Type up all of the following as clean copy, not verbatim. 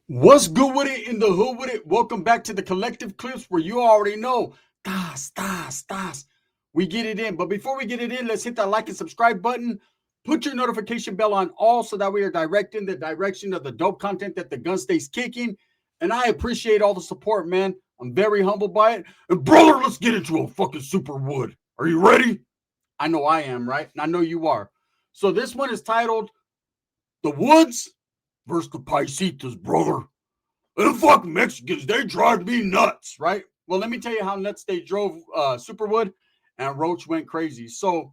What's good with it in the hood with it? Welcome back to the collective clips where you already know. Das. We get it in. But before we get it in, let's hit that like and subscribe button. Put your notification bell on all so that we are directing the direction of the dope content that the gun stays kicking. And I appreciate all the support, man. I'm very humbled by it. And brother, let's get into a fucking Superwood. Are you ready? I know I am, right? And I know you are. So this one is titled The Woods versus the Paisitas, brother. And fuck Mexicans, they drive me nuts, right? Well, let me tell you how nuts they drove Superwood, and Roach went crazy. So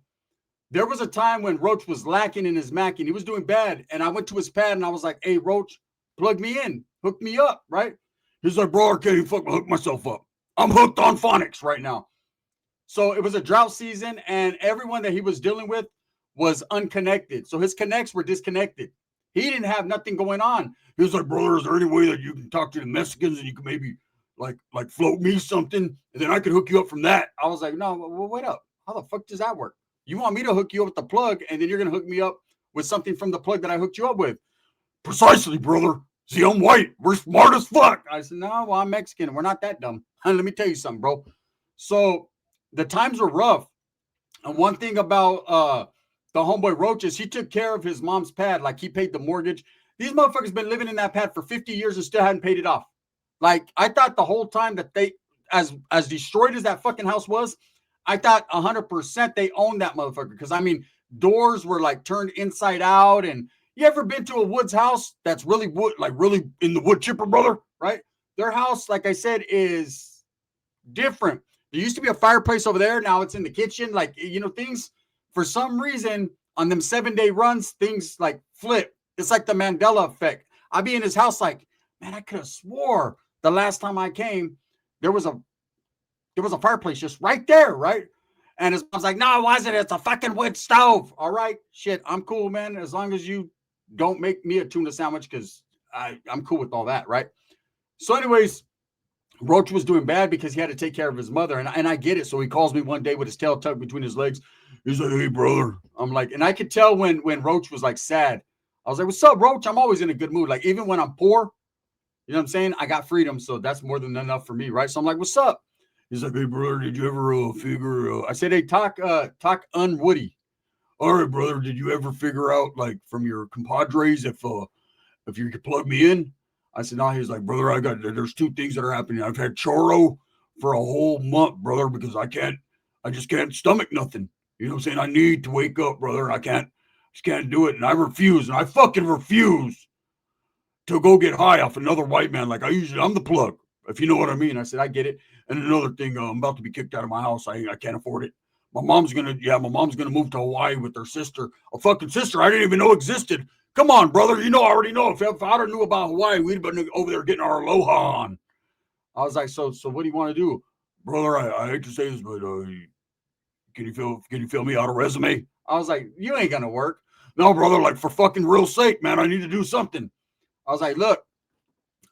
there was a time when Roach was lacking in his Mac and he was doing bad. And I went to his pad and I was like, hey, Roach, plug me in, hook me up, right? He's like, bro, I can't even fucking hook myself up. I'm hooked on phonics right now. So it was a drought season, and everyone that he was dealing with was unconnected. So his connects were disconnected. He didn't have nothing going on. He was like, brother, is there any way that you can talk to the Mexicans and you can maybe like float me something and then I could hook you up from that? I was like, no, well, wait up. How the fuck does that work? You want me to hook you up with the plug and then you're going to hook me up with something from the plug that I hooked you up with? Precisely, brother. See, I'm white. We're smart as fuck. I said, no, well, I'm Mexican. We're not that dumb. Let me tell you something, bro. So the times were rough. And one thing about the homeboy Roaches, he took care of his mom's pad. Like he paid the mortgage. These motherfuckers been living in that pad for 50 years and still hadn't paid it off. Like I thought the whole time that they, as destroyed as that fucking house was, I thought 100% they owned that motherfucker. Because I mean, doors were like turned inside out. And you ever been to a Woods house that's really wood, like really in the wood chipper, brother? Right? Their house, like I said, is different. There used to be a fireplace over there. Now it's in the kitchen. Like, things for some reason on them 7-day runs, things like flip. It's like the Mandela effect. I'd be in his house like, man, I could have swore the last time I came, there was a fireplace just right there, right? And his mom's like, no, it wasn't. It's a fucking wood stove. All right, shit, I'm cool, man. As long as you don't make me a tuna sandwich, because I'm cool with all that, right? So, anyways, Roach was doing bad because he had to take care of his mother. And I get it. So he calls me one day with his tail tucked between his legs. He's like, hey, brother. I'm like, and I could tell when Roach was like sad. I was like, what's up, Roach? I'm always in a good mood. Like, even when I'm poor, you know what I'm saying? I got freedom. So that's more than enough for me, right? So I'm like, what's up? He's like, hey, brother, did you ever figure I said, hey, talk unwoody. All right, brother, did you ever figure out, like, from your compadres if you could plug me in? I said, no. He's like, brother, there's two things that are happening. I've had choro for a whole month, brother, because I just can't stomach nothing. You know what I'm saying? I need to wake up, brother, and just can't do it. And I refuse, and I fucking refuse to go get high off another white man. Like I'm the plug, if you know what I mean. I said, I get it. And another thing, I'm about to be kicked out of my house. I can't afford it. My mom's gonna move to Hawaii with her sister, a fucking sister I didn't even know existed. Come on, brother. I already know. If I'd have knew about Hawaii, we'd have been over there getting our aloha on. I was like, so what do you want to do? Brother, I hate to say this, but can you fill me out a resume? I was like, you ain't gonna work. No, brother, like for fucking real sake, man, I need to do something. I was like, look,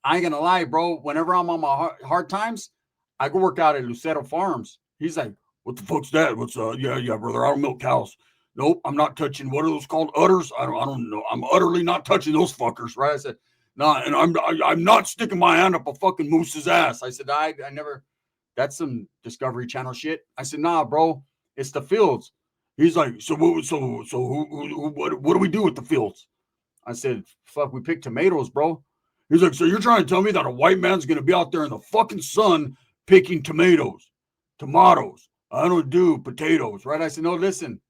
I ain't gonna lie, bro. Whenever I'm on my hard times, I go work out at Lucero Farms. He's like, what the fuck's that? What's yeah, brother, I don't milk cows. Nope, I'm not touching. What are those called? Udders? I don't know. I'm utterly not touching those fuckers, right? I said, no, and I'm not sticking my hand up a fucking moose's ass. I said, I never. That's some Discovery Channel shit. I said, nah, bro, it's the fields. He's like, what do we do with the fields? I said, fuck, we pick tomatoes, bro. He's like, so you're trying to tell me that a white man's going to be out there in the fucking sun picking tomatoes. I don't do potatoes, right? I said, no, listen,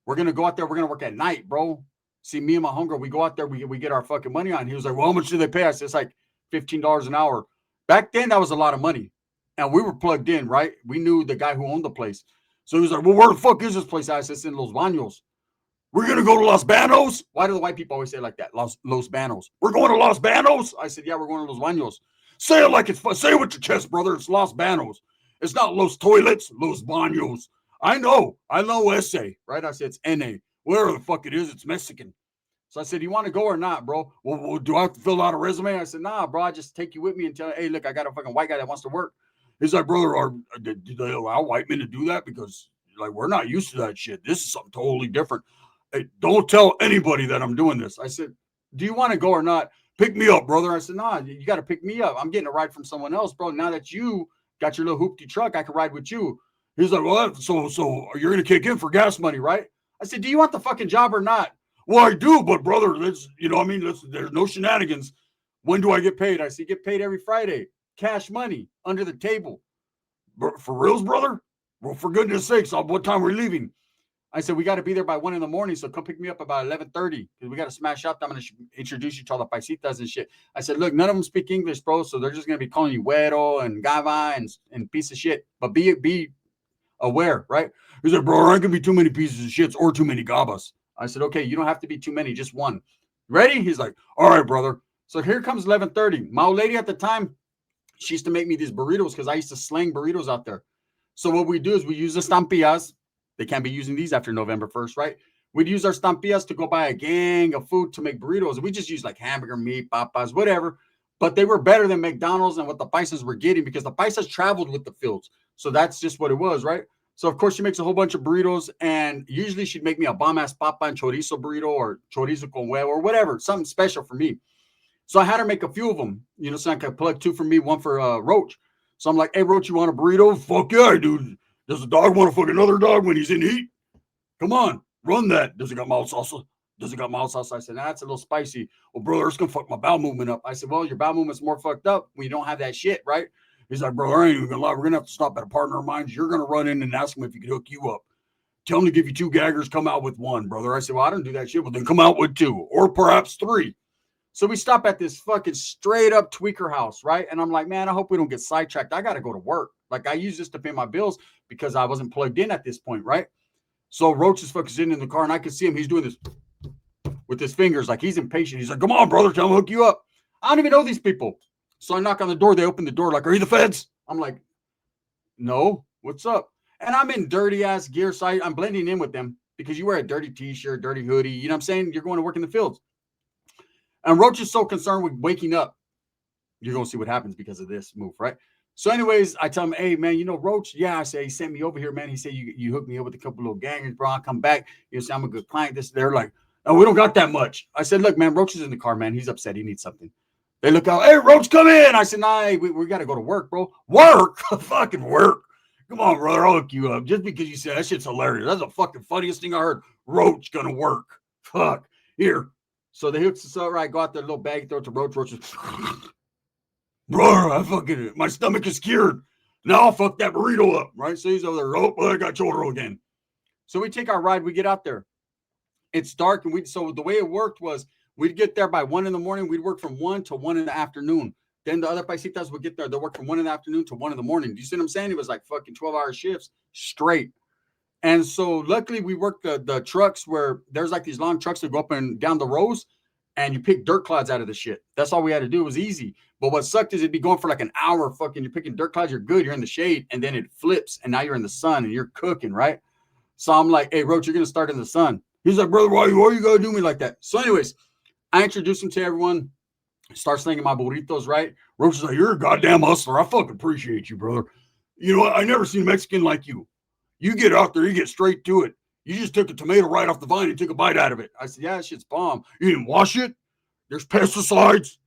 we're going to go out there. We're going to work at night, bro. See, me and my hunger, we go out there, we get our fucking money on. He was like, well, how much do they pay? I said, it's like $15 an hour. Back then, that was a lot of money. And we were plugged in, right? We knew the guy who owned the place. So he was like, well, where the fuck is this place? I said, it's in Los Baños. We're going to go to Los Banos? Why do the white people always say it like that? Los Banos. We're going to Los Banos? I said, yeah, we're going to Los Banos. Say it like it's fun. Say it with your chest, brother. It's Los Banos. It's not Los Toilets, Los Banos. I know essay, right? I said, it's N-A. Whatever the fuck it is, it's Mexican. So I said, you want to go or not, bro? Well, do I have to fill out a resume? I said, nah, bro, I just take you with me and tell, hey, look, I got a fucking white guy that wants to work. He's like, brother, do they allow white men to do that? Because, like, we're not used to that shit. This is something totally different. Hey, don't tell anybody that I'm doing this. I said, do you want to go or not? pick me up, brother. I said, nah, you got to pick me up. I'm getting a ride from someone else, bro. Now that you got your little hoopty truck, I can ride with you. He's like, well, so you're going to kick in for gas money, right? I said, do you want the fucking job or not? Well, I do, but brother, there's no shenanigans. When do I get paid? I said, get paid every Friday. Cash money under the table. For reals, brother? Well, for goodness sakes, what time are we leaving? I said, we got to be there by 1 a.m, so come pick me up about 11:30 because we got to smash out. I'm going to introduce you to all the paisitas and shit. I said, look, none of them speak English, bro, so they're just going to be calling you güero and gava and piece of shit. But be aware, right? He said, bro, there ain't going to be too many pieces of shits or too many gabas. I said, okay, you don't have to be too many, just one. Ready? He's like, all right, brother. So here comes 11:30. My old lady at the time, she used to make me these burritos because I used to slang burritos out there. So what we do is we use the estampillas. They can't be using these after November 1st, right? We'd use our estampillas to go buy a gang of food to make burritos. We just use like hamburger meat, papas, whatever. But they were better than McDonald's and what the paisas were getting because the paisas traveled with the fields. So that's just what it was, right? So, of course, she makes a whole bunch of burritos. And usually she'd make me a bomb-ass papa and chorizo burrito or chorizo con huevo or whatever, something special for me. So I had her make a few of them, so I could plug 2 for me, 1 for Roach. So I'm like, hey, Roach, you want a burrito? Fuck yeah, dude. Does the dog want to fuck another dog when he's in heat? Come on, run that. Does it got mild salsa? Does it got mild salsa? I said, nah, that's a little spicy. Well, brother, it's going to fuck my bowel movement up. I said, well, your bowel movement's more fucked up when you don't have that shit, right? He's like, bro, I ain't even going to lie. We're going to have to stop at a partner of mine. You're going to run in and ask him if he can hook you up. Tell him to give you 2 gaggers. Come out with 1, brother. I said, well, I don't do that shit. Well, then come out with 2 or perhaps 3. So we stop at this fucking straight up tweaker house, right? And I'm like, man, I hope we don't get sidetracked. I got to go to work. Like I use this to pay my bills because I wasn't plugged in at this point, right? So Roach is fucking sitting in the car and I can see him. He's doing this with his fingers. Like he's impatient. He's like, come on, brother, tell him to hook you up. I don't even know these people. So I knock on the door. They open the door like, are you the feds? I'm like, no, what's up? And I'm in dirty ass gear. So I'm blending in with them because you wear a dirty t-shirt, dirty hoodie. You know what I'm saying? You're going to work in the fields. And Roach is so concerned with waking up. You're going to see what happens because of this move, right? So anyways, I tell him, hey, man, Roach? Yeah, I say, he sent me over here, man. He said, you hooked me up with a couple little gangers, bro. I'll come back. Say, I'm a good client. They're like, oh, we don't got that much. I said, look, man, Roach is in the car, man. He's upset. He needs something. They look out, hey, Roach, come in. I said, nah, we got to go to work, bro. Work? Fucking work. Come on, brother. I'll hook you up. Just because you said that shit's hilarious. That's the fucking funniest thing I heard. Roach gonna work. Fuck. Here. So they hooks us up, right? Go out there, little bag, throw it to Roach. Roach is, bro, my stomach is cured. Now I'll fuck that burrito up, right? So he's over there. Oh, I got chorro again. So we take our ride. We get out there. It's dark, and so the way it worked was we'd get there by 1 a.m. We'd work from 1 to 1 p.m. Then the other paisitas would get there. They'll work from 1 p.m. to 1 a.m. Do you see what I'm saying? It was like fucking 12-hour shifts straight. And so luckily we worked the trucks where there's like these long trucks that go up and down the rows and you pick dirt clouds out of the shit. That's all we had to do. It was easy. But what sucked is it'd be going for like an hour. Fucking you're picking dirt clouds. You're good. You're in the shade. And then it flips and now you're in the sun and you're cooking, right? So I'm like, hey, Roach, you're going to start in the sun. He's like, brother, why you going to do me like that? So anyways, I introduced him to everyone. Start slinging my burritos, right? Roach is like, you're a goddamn hustler. I fucking appreciate you, brother. You know what? I never seen a Mexican like you. You get out there, you get straight to it. You just took a tomato right off the vine and took a bite out of it. I said, yeah, that shit's bomb. You didn't wash it? There's pesticides.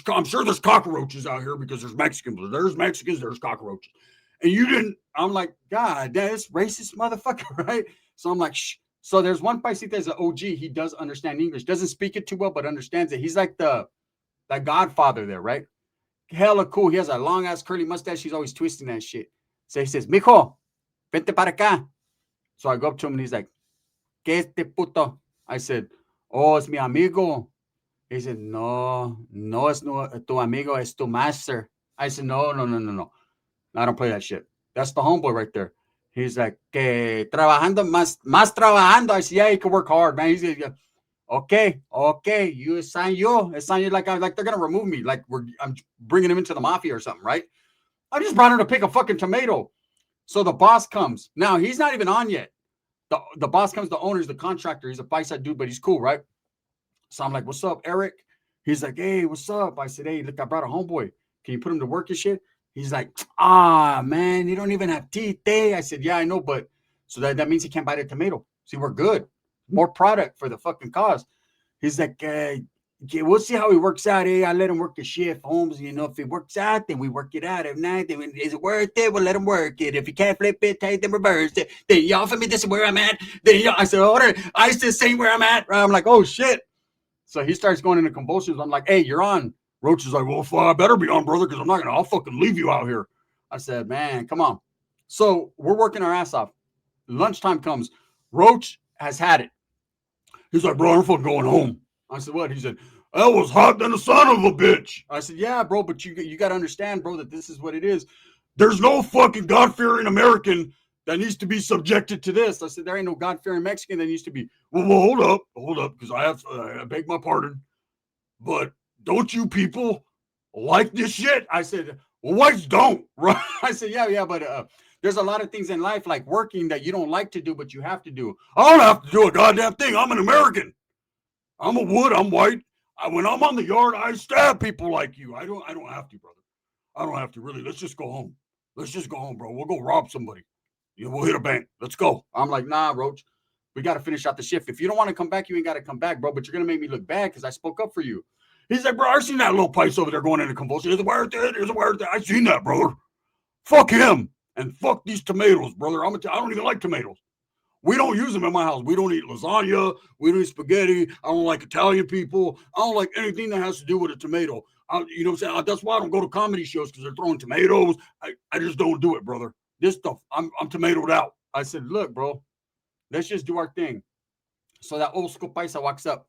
I'm sure there's cockroaches out here because there's Mexicans. There's Mexicans, there's cockroaches. And you didn't, I'm like, God, that's racist motherfucker, right? So I'm like, shh. So there's one paisita that's an OG. He does understand English. Doesn't speak it too well, but understands it. He's like that godfather there, right? Hella cool. He has a long-ass curly mustache. He's always twisting that shit. So he says, mijo, vente para acá. So I go up to him and he's like, ¿Qué este puto? I said, oh, es mi amigo. He said, no es no, tu amigo, es tu master. I said, no. I don't play that shit. That's the homeboy right there. He's like, que trabajando más trabajando. I said, yeah, he can work hard, man. He's like, okay, you sign you. It's sign you like they're gonna remove me, like I'm bringing him into the mafia or something, right? I just brought him to pick a fucking tomato. So the boss comes. Now he's not even on yet. The boss comes. The owner's the contractor. He's a paisa dude, but he's cool, right? So I'm like, what's up, Eric? He's like, hey, what's up? I said, hey, look, I brought a homeboy. Can you put him to work and shit? He's like, man, you don't even have teeth, eh? I said, yeah, I know, but so that means he can't bite a tomato. See, we're good. More product for the fucking cause. He's like, we'll see how he works out. Hey, I let him work the shift, Holmes. You know, if it works out, then we work it out. If not, then is it worth it? We'll let him work it. If he can't flip it, take the reverse it. Then you offer me this is where I'm at. Then I said, order. I said, same where I'm at. I'm like, oh shit. So he starts going into convulsions. I'm like, hey, you're on. Roach is like, well, I better be on, brother, because I'm not I'll fucking leave you out here. I said, man, come on. So we're working our ass off. Lunchtime comes. Roach has had it. He's like, bro, I'm fucking going home. I said, what? He said, that was hot than the son of a bitch. I said, yeah, bro, but you got to understand, bro, that this is what it is. There's no fucking God-fearing American that needs to be subjected to this. I said, there ain't no God-fearing Mexican that needs to be. Well, hold up, because I beg my pardon, but don't you people like this shit? I said, well, whites don't, right? I said, yeah, but there's a lot of things in life like working that you don't like to do, but you have to do. I don't have to do a goddamn thing. I'm an American. I'm a wood. I'm white. When I'm on the yard, I stab people like you. I don't have to, brother. I don't have to, really. Let's just go home. Let's just go home, bro. We'll go rob somebody. We'll hit a bank. Let's go. I'm like, nah, Roach. We got to finish out the shift. If you don't want to come back, you ain't got to come back, bro. But you're going to make me look bad because I spoke up for you. He's like, bro, I seen that little piece over there going into convulsion. Is it worth it? Is it worth it? I seen that, brother. Fuck him. And fuck these tomatoes, brother. I don't even like tomatoes. We don't use them in my house. We don't eat lasagna. We don't eat spaghetti. I don't like Italian people. I don't like anything that has to do with a tomato. You know what I'm saying? That's why I don't go to comedy shows because they're throwing tomatoes. I just don't do it, brother. This stuff, I'm tomatoed out. I said, look, bro, let's just do our thing. So that old school paisa walks up.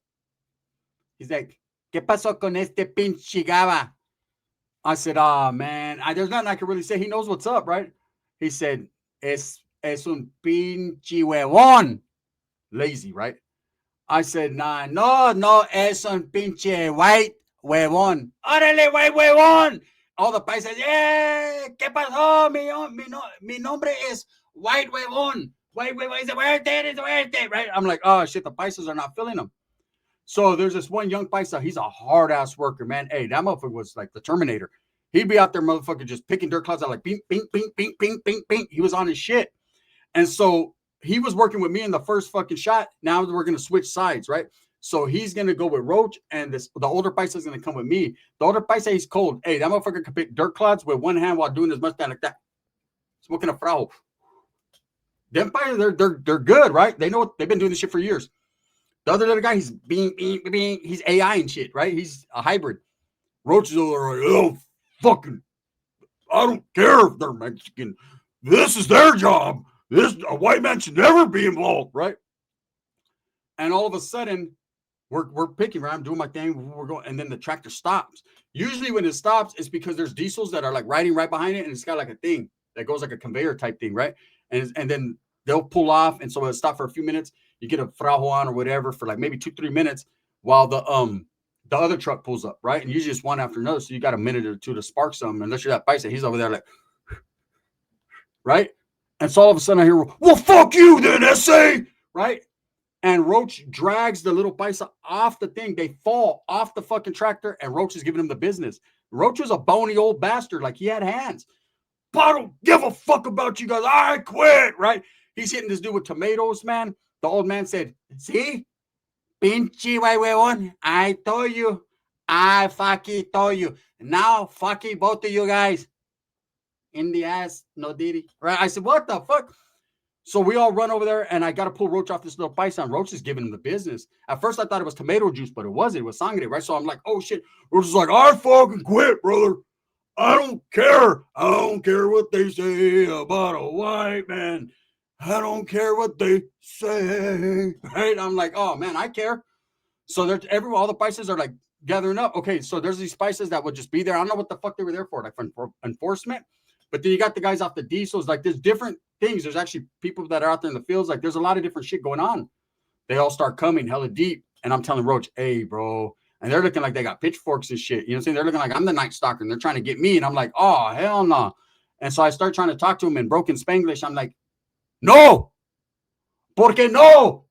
He's like, ¿Qué pasó con este pinche gaba? I said, man, there's nothing I can really say. He knows what's up, right? He said, es un pinche huevón. Lazy, right? I said, nah, no, es un pinche white huevón. Órale, white huevón. All the paisas, yeah, ¿qué pasó? Mi nombre es white huevón. White huevón, it's worth it, right? I'm like, oh, shit, the paisas are not feeling them. So there's this one young paisa. He's a hard-ass worker, man. Hey, that motherfucker was like the Terminator. He'd be out there, motherfucker, just picking dirt clouds out like bing, bing, bing, bing, bing, bing, bing. He was on his shit. And so he was working with me in the first fucking shot. Now we're going to switch sides, right? So he's going to go with Roach, and the older paisa is going to come with me. The older paisa, he's cold. Hey, that motherfucker can pick dirt clouds with one hand while doing his mustache like that. Smoking a frau. Them paisas, they're good, right? They know what they've been doing this shit for years. The other little guy, he's he's AI and shit, right? He's a hybrid. Roach is over like, oh, fucking, I don't care if they're Mexican. This is their job. A white man should never be involved, right? And all of a sudden, we're picking, right? I'm doing my thing. We're going, and then the tractor stops. Usually when it stops, it's because there's diesels that are like riding right behind it, and it's got like a thing that goes like a conveyor type thing, right? And then they'll pull off, and so it'll stop for a few minutes. You get a frajo on or whatever for like maybe 2-3 minutes while the other truck pulls up, right? And usually it's one after another, so you got a minute or two to spark some. Unless you're that paisa, he's over there like, right? And so all of a sudden I hear, well, fuck you then, SA, right? And Roach drags the little paisa off the thing. They fall off the fucking tractor, and Roach is giving him the business. Roach was a bony old bastard, like he had hands. But I don't give a fuck about you guys. I quit, right? He's hitting this dude with tomatoes, man. The old man said, see? Pinche white huevón. I told you. I fucking told you. Now, fucking both of you guys. In the ass, no diddy. Right? I said, what the fuck? So we all run over there, and I got to pull Roach off this little paisa. Roach is giving him the business. At first, I thought it was tomato juice, but it wasn't. It was sangre, right? So I'm like, oh, shit. Roach is like, I fucking quit, brother. I don't care. I don't care what they say about a white man. I don't care what they say. Right? I'm like, oh, man, I care. So all the paisas are like gathering up. Okay, so there's these paisas that would just be there. I don't know what the fuck they were there for, like for enforcement. But then you got the guys off the diesels. Like there's different things. There's actually people that are out there in the fields. Like there's a lot of different shit going on. They all start coming hella deep. And I'm telling Roach, hey, bro. And they're looking like they got pitchforks and shit. You know what I'm saying? They're looking like I'm the Night Stalker, and they're trying to get me. And I'm like, oh, hell no. And so I start trying to talk to him in broken Spanglish. I'm like, no. Porque no.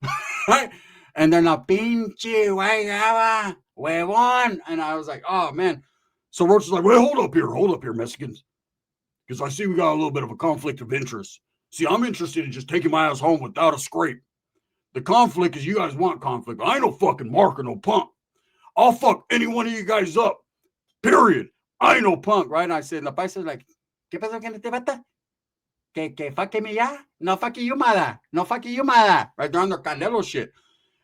Right? And they're not pinche guayaba, huevón. And I was like, oh, man. So Roach is like, well, hold up here, Mexicans. Because I see we got a little bit of a conflict of interest. See, I'm interested in just taking my ass home without a scrape. The conflict is you guys want conflict. I ain't no fucking mark or no punk. I'll fuck any one of you guys up. Period. I ain't no punk, right? And I said, the paisa's like, ¿qué pasó que no te bata? Que fuck me ya? No fuck you, mother. No fuck you, mother. Right there on the Canelo shit.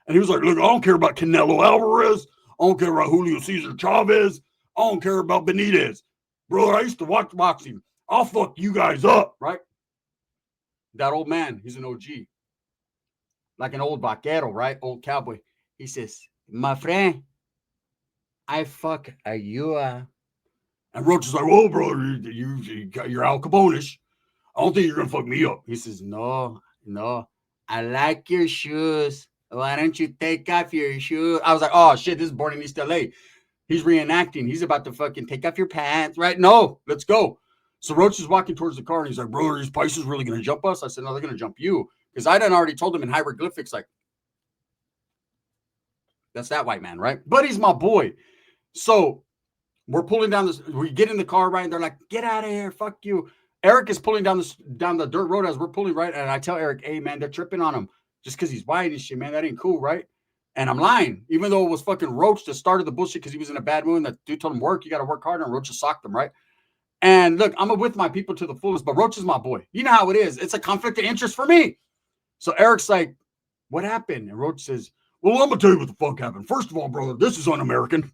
And he was like, look, I don't care about Canelo Alvarez. I don't care about Julio Cesar Chavez. I don't care about Benitez. Brother, I used to watch boxing. I'll fuck you guys up, right? That old man, he's an OG. Like an old vaquero, right? Old cowboy. He says, my friend, I fuck a you. And Roach is like, whoa, brother, you're Al Capone-ish. I don't think you're going to fuck me up. He says, no, I like your shoes. Why don't you take off your shoes? I was like, oh, shit, this is Born in East LA. He's reenacting. He's about to fucking take off your pants, right? No, let's go. So Roach is walking towards the car, and he's like, brother, these Pisces really going to jump us? I said, no, they're going to jump you. Because I done already told him in hieroglyphics, like, that's that white man, right? But he's my boy. So we're pulling down this. We get in the car, right? And they're like, get out of here. Fuck you. Eric is pulling down the dirt road as we're pulling, right? And I tell Eric, hey, man, they're tripping on him just because he's white and shit, man. That ain't cool, right? And I'm lying, even though it was fucking Roach that started the bullshit because he was in a bad mood. And that dude told him, work, you got to work harder. And Roach just socked him, right? And look, I'm with my people to the fullest, but Roach is my boy. You know how it is. It's a conflict of interest for me. So Eric's like, what happened? And Roach says, well, I'm going to tell you what the fuck happened. First of all, brother, this is un-American.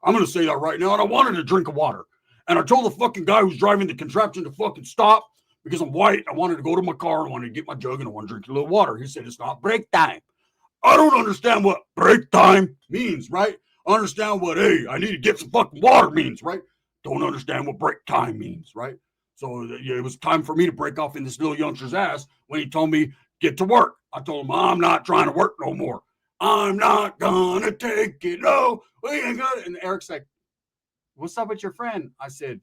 I'm going to say that right now. And I wanted a drink of water. And I told the fucking guy who's driving the contraption to fucking stop because I'm white. I wanted to go to my car. I wanted to get my jug and I want to drink a little water. He said, it's not break time. I don't understand what break time means, right? I understand what, hey, I need to get some fucking water means, right? Don't understand what break time means, right? So it was time for me to break off in this little youngster's ass when he told me, get to work. I told him, I'm not trying to work no more. I'm not gonna take it. No, we ain't gonna. And Eric's like, what's up with your friend? I said,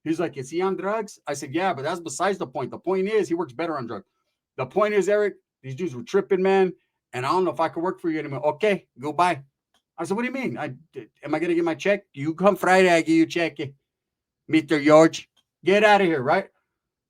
he's like, is he on drugs? I said, yeah, but that's besides the point. The point is he works better on drugs. The point is, Eric, these dudes were tripping, man. And I don't know if I could work for you anymore. Okay, goodbye. I said, what do you mean? Am I going to get my check? You come Friday, I give you a check. Mr. George, get out of here, right?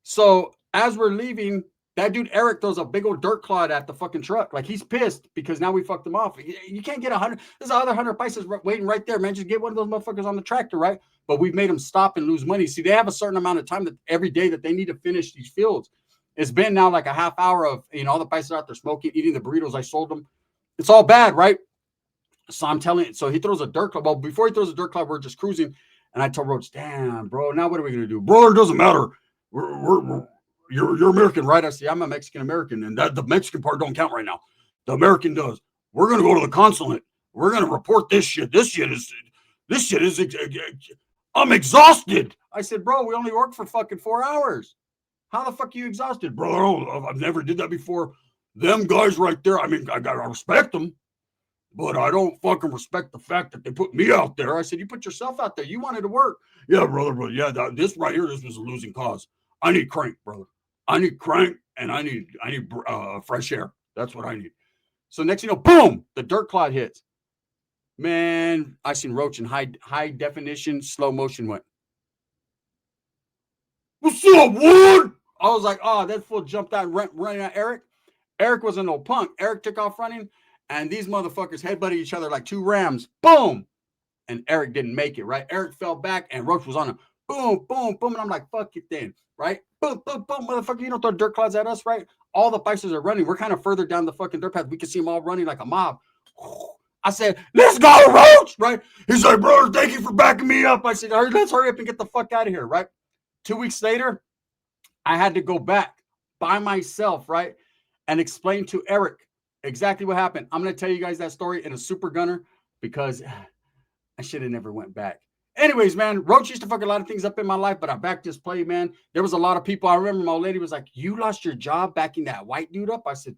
So as we're leaving, that dude Eric throws a big old dirt clod at the fucking truck. Like he's pissed because now we fucked him off. You can't get 100. There's other 100 Pisces waiting right there, man. Just get one of those motherfuckers on the tractor, right? But we've made them stop and lose money. See, they have a certain amount of time that every day that they need to finish these fields. It's been now like a half hour of, all the Pisces out there smoking, eating the burritos I sold them. It's all bad, right? So I'm telling you, so he throws a dirt clod. Well, before he throws a dirt clod, we're just cruising. And I told Roach, damn, bro, now what are we going to do? Bro, it doesn't matter. You're American, right? I say, I'm a Mexican American, and that the Mexican part don't count right now. The American does. We're going to go to the consulate. We're going to report this shit. This shit is, I'm exhausted. I said, bro, we only worked for fucking 4 hours. How the fuck are you exhausted? Bro, I've never did that before. Them guys right there, I mean, I respect them, but I don't fucking respect the fact that they put me out there. I said, you put yourself out there. You wanted to work. Yeah, brother, but yeah, this right here, this was a losing cause. I need crank, brother. I need crank, and I need fresh air. That's what I need. So next you know, boom, the dirt clod hits. Man, I seen Roach in high definition, slow motion went, what's up, Wood? I was like, oh, that fool jumped out running at Eric. Eric wasn't no punk. Eric took off running, and these motherfuckers headbutted each other like two rams. Boom! And Eric didn't make it, right? Eric fell back, and Roach was on him. Boom, boom, boom. And I'm like, fuck it then, right? Boom, boom, boom, motherfucker. You don't throw dirt clouds at us, right? All the Pisces are running. We're kind of further down the fucking dirt path. We can see them all running like a mob. I said, let's go, Roach, right? He's like, brother, thank you for backing me up. I said, let's hurry up and get the fuck out of here, right? 2 weeks later, I had to go back by myself, right? And explain to Eric exactly what happened. I'm going to tell you guys that story in a super gunner because I should have never went back. Anyways, man, Roach used to fuck a lot of things up in my life, but I backed this play, man. There was a lot of people. I remember my old lady was like, you lost your job backing that white dude up? I said,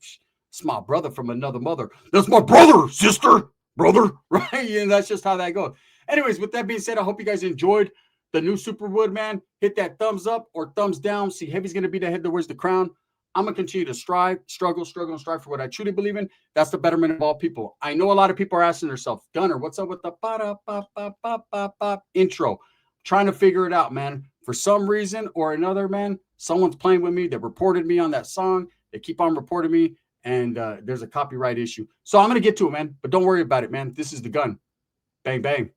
it's my brother from another mother. That's my brother, sister, brother, right? And that's just how that goes. Anyways, with that being said, I hope you guys enjoyed the new Superwood, man. Hit that thumbs up or thumbs down. See, Heavy's going to be the head that wears the crown. I'm going to continue to struggle, and strive for what I truly believe in. That's the betterment of all people. I know a lot of people are asking themselves, Gunner, what's up with the intro? Trying to figure it out, man. For some reason or another, man, someone's playing with me. They reported me on that song. They keep on reporting me, and there's a copyright issue. So I'm going to get to it, man. But don't worry about it, man. This is the gun. Bang, bang.